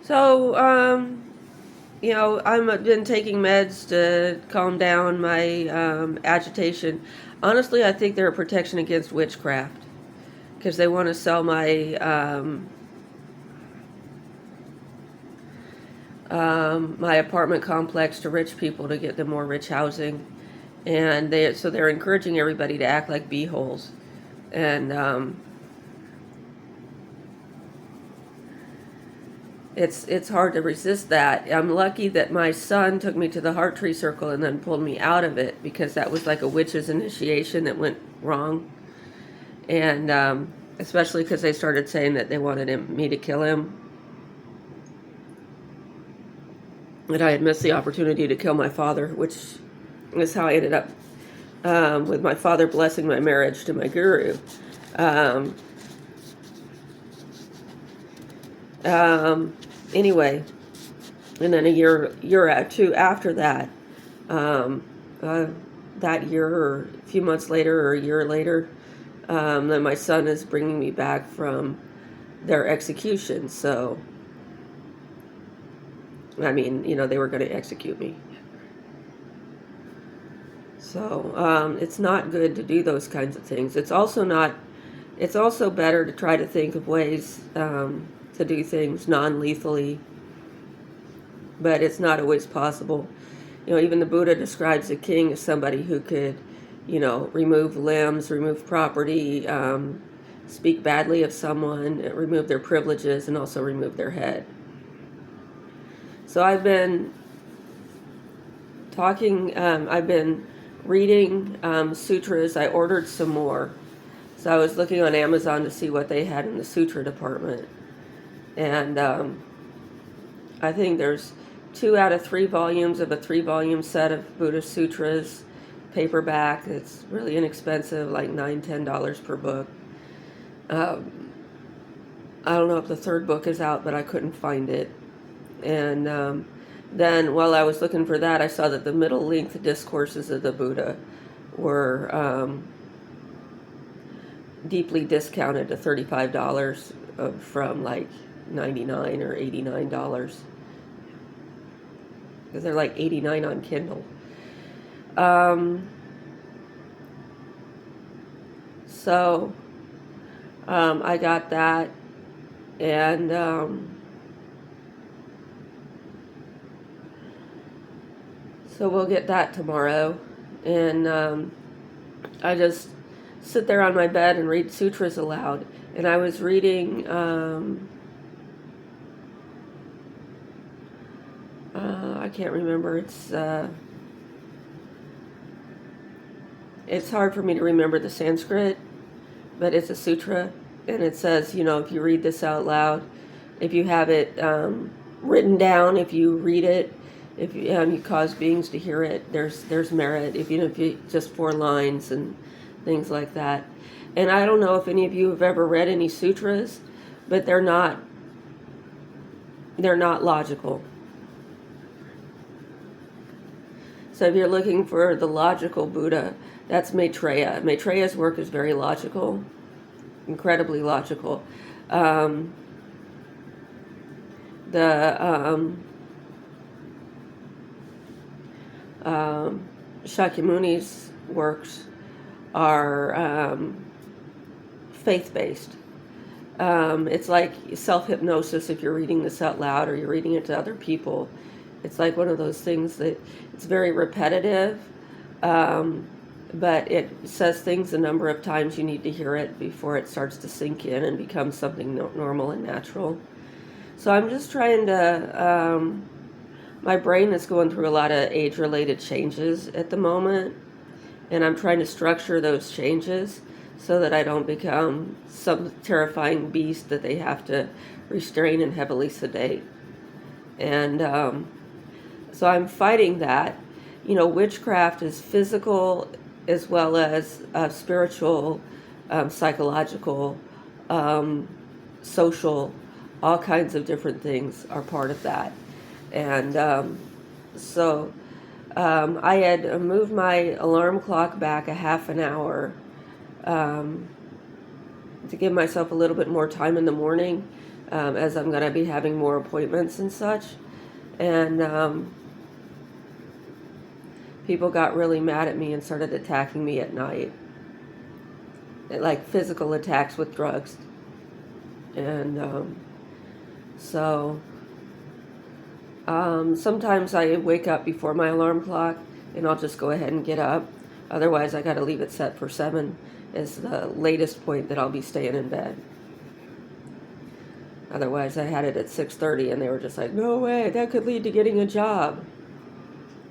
So, I've been taking meds to calm down my agitation. Honestly, I think they're a protection against witchcraft because they want to sell my apartment complex to rich people to get them more rich housing, and they're encouraging everybody to act like beeholes, and it's hard to resist that. I'm lucky that my son took me to the Heart Tree Circle and then pulled me out of it because that was like a witch's initiation that went wrong, and especially because they started saying that they wanted me to kill him, that I had missed the opportunity to kill my father, which is how I ended up with my father blessing my marriage to my guru. Um, anyway, and then a year or two after that, um, that year or a few months later or a year later, then my son is bringing me back from their execution. So, I mean, they were going to execute me. So, it's not good to do those kinds of things. It's also better to try to think of ways to do things non-lethally, but it's not always possible. Even the Buddha describes a king as somebody who could, remove limbs, remove property, speak badly of someone, remove their privileges, and also remove their head. So I've been reading sutras. I ordered some more. So I was looking on Amazon to see what they had in the sutra department. And I think there's 2 out of 3 volumes of a 3-volume set of Buddhist sutras, paperback. It's really inexpensive, like $9-10 per book. I don't know if the 3rd book is out, but I couldn't find it. And then while I was looking for that, I saw that the middle-length discourses of the Buddha were deeply discounted to $35 from like $99 or $89, because they're like $89 on Kindle. So I got that, and so we'll get that tomorrow. And I just sit there on my bed and read sutras aloud. And I was reading I can't remember. It's hard for me to remember the Sanskrit, but it's a sutra, and it says, if you read this out loud, if you have it written down, if you read it, if you cause beings to hear it, there's merit. If you just 4 lines and things like that. And I don't know if any of you have ever read any sutras, but they're not logical. So if you're looking for the logical Buddha, that's Maitreya. Maitreya's work is very logical, incredibly logical. Shakyamuni's works are faith-based. It's like self-hypnosis if you're reading this out loud or you're reading it to other people. It's like one of those things that it's very repetitive, but it says things a number of times you need to hear it before it starts to sink in and become something normal and natural. So I'm just trying to, my brain is going through a lot of age-related changes at the moment, and I'm trying to structure those changes so that I don't become some terrifying beast that they have to restrain and heavily sedate. And so I'm fighting that. Witchcraft is physical as well as spiritual, psychological, social, all kinds of different things are part of that. And so I had moved my alarm clock back a half an hour to give myself a little bit more time in the morning as I'm going to be having more appointments and such. And people got really mad at me and started attacking me at night, like physical attacks with drugs. And so sometimes I wake up before my alarm clock and I'll just go ahead and get up. Otherwise, I got to leave it set for 7 is the latest point that I'll be staying in bed. Otherwise, I had it at 6:30 and they were just like, no way, that could lead to getting a job.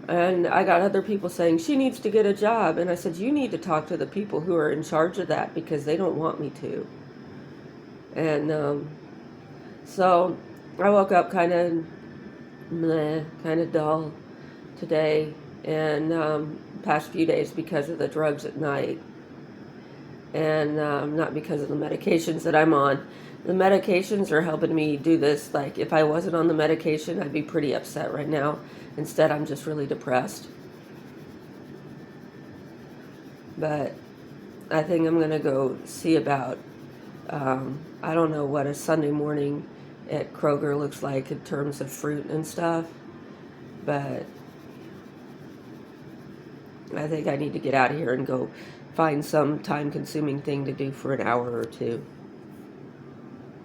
And I got other people saying, she needs to get a job. And I said, you need to talk to the people who are in charge of that because they don't want me to. And so I woke up kind of dull today and past few days because of the drugs at night. And not because of the medications that I'm on. The medications are helping me do this. Like, if I wasn't on the medication, I'd be pretty upset right now. Instead, I'm just really depressed. But I think I'm going to go see about, I don't know what a Sunday morning at Kroger looks like in terms of fruit and stuff. But I think I need to get out of here and go find some time-consuming thing to do for an hour or two.